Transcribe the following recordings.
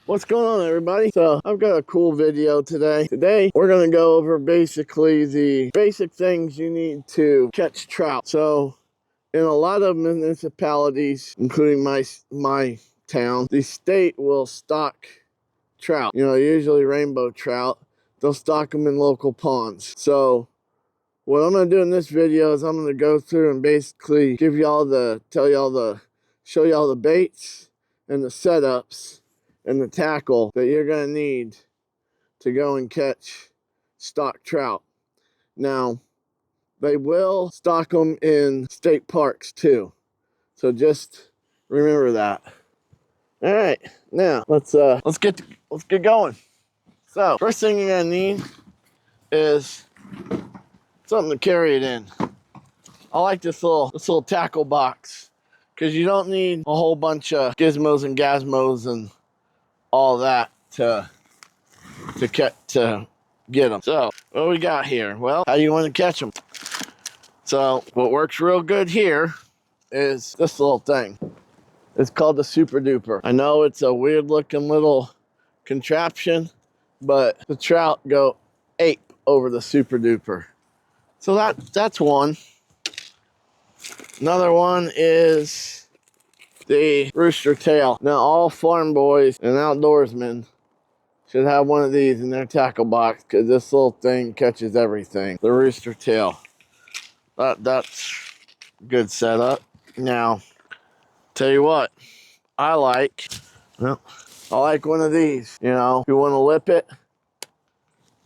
What's going on, everybody? So I've got a cool video today. Today we're going to go over basically the basic things you need to catch trout. So in a lot of municipalities, including my town, the state will stock trout. You know, usually rainbow trout. They'll stock them in local ponds. So what I'm going to do in this video is I'm going to go through and basically show y'all the baits and the setups and the tackle that you're going to need to go and catch stock trout. Now, they will stock them in state parks too. So just remember that. All right, now let's get going. So first thing you're going to need is something to carry it in. I like this little tackle box because you don't need a whole bunch of gizmos and gazmos and all that to get them. So what do we got here? Well, how you want to catch them? So what works real good here is this little thing. It's called the Super Duper. I know it's a weird looking little contraption, but the trout go ape over the Super Duper. So that's one. Another one is the rooster tail. Now all farm boys and outdoorsmen should have one of these in their tackle box because this little thing catches everything. The rooster tail. That's a good setup. Now, tell you what, I like one of these. You know, if you want to lip it,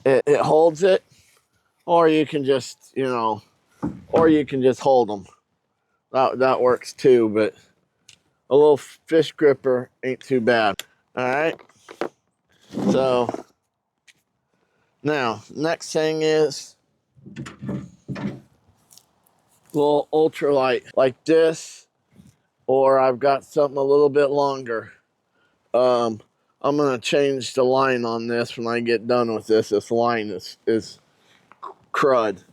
it holds it, or you can just, hold them. That works too, but a little fish gripper ain't too bad. All right. So now, next thing is little ultralight like this, or I've got something a little bit longer. I'm gonna change the line on this when I get done with this. This line is crud,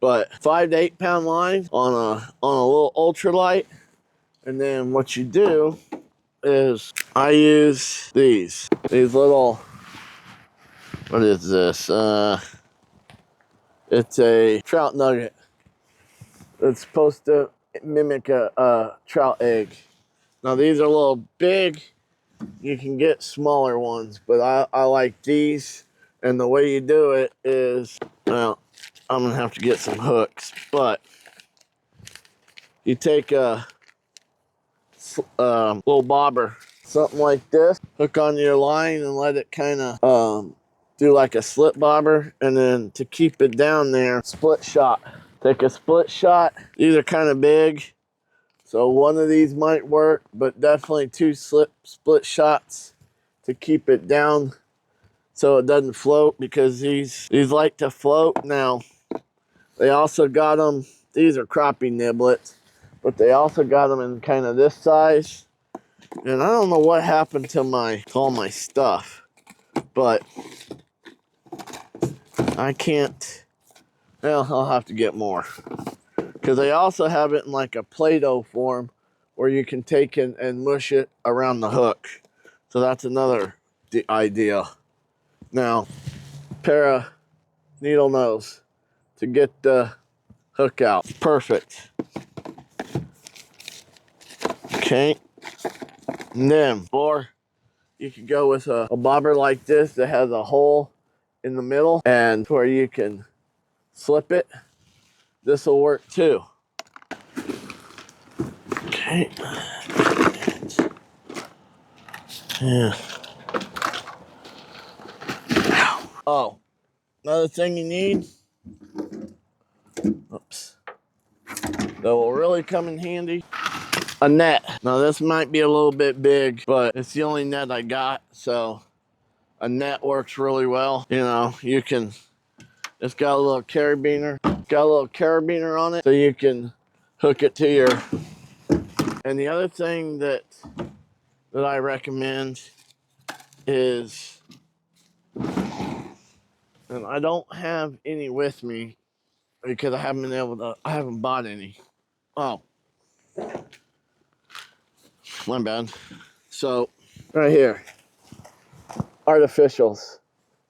but 5 to 8 pound line on a little ultralight. And then what you do is I use these little, what is this? It's a trout nugget. It's supposed to mimic a trout egg. Now these are a little big. You can get smaller ones, but I like these. And the way you do it is, well, I'm gonna have to get some hooks, but you take a little bobber, something like this, hook on your line and let it kind of do like a slip bobber, and then to keep it down there, split shot. Take a split shot. These are kind of big, so one of these might work, but definitely two split shots to keep it down so it doesn't float, because these like to float. Now, they also got them, these are crappie niblets, but they also got them in kind of this size. And I don't know what happened to all my stuff, but I can't, well, I'll have to get more. Because they also have it in like a Play-Doh form where you can take and mush it around the hook. So that's another idea. Now, pair of needle nose to get the hook out. Perfect. Okay. And then, or you could go with a bobber like this that has a hole in the middle and where you can slip it. This will work too. Okay. Yeah. Oh, another thing you need, oops, that will really come in handy, a net. Now this might be a little bit big, but it's the only net I got, so a net works really well. You know, you can, it's got a little carabiner, on it, so you can hook it to your, and the other thing that I recommend is, and I don't have any with me because I haven't bought any. Oh, my bad. So right here, artificials,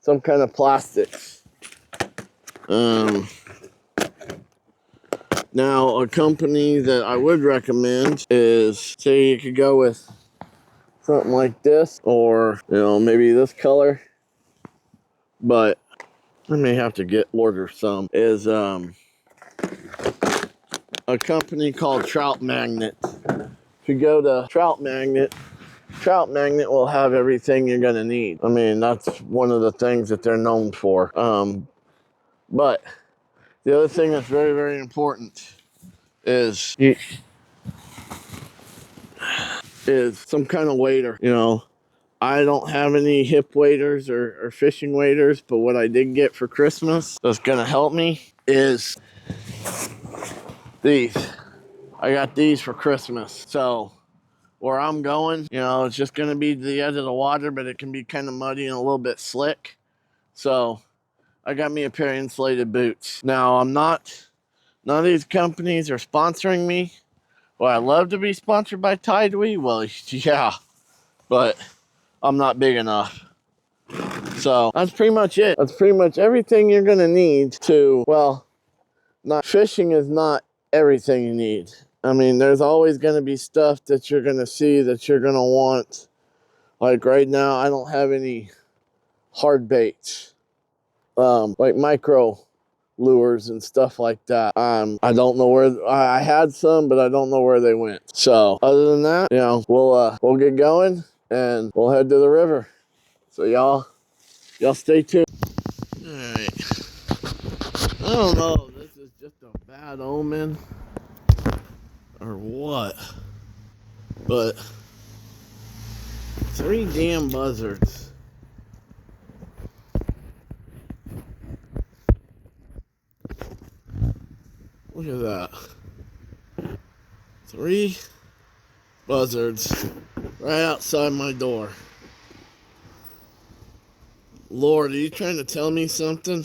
some kind of plastics. Now, a company that I would recommend is, say you could go with something like this, or, you know, maybe this color, but I may have to order some, is a company called Trout Magnet. If you go to Trout Magnet will have everything you're gonna need. I mean, that's one of the things that they're known for. But the other thing that's very, very important is some kind of wader. You know, I don't have any hip waders or fishing waders, but what I did get for Christmas that's gonna help me is these. I got these for Christmas. So where I'm going, you know, it's just gonna be the edge of the water, but it can be kind of muddy and a little bit slick. So I got me a pair of insulated boots. Now, none of these companies are sponsoring me. Well, I love to be sponsored by Tidewee. Well, yeah, but I'm not big enough. So that's pretty much it. That's pretty much everything you're gonna need to, well, fishing is not everything you need. I mean, there's always gonna be stuff that you're gonna see that you're gonna want. Like right now, I don't have any hard baits. Like micro lures and stuff like that. I don't know where I had some, but I don't know where they went. So other than that, you know, we'll get going and we'll head to the river. So y'all stay tuned. All right. I don't know if this is just a bad omen or what, but 3 damn buzzards. Look at that. 3 buzzards right outside my door. Lord, are you trying to tell me something?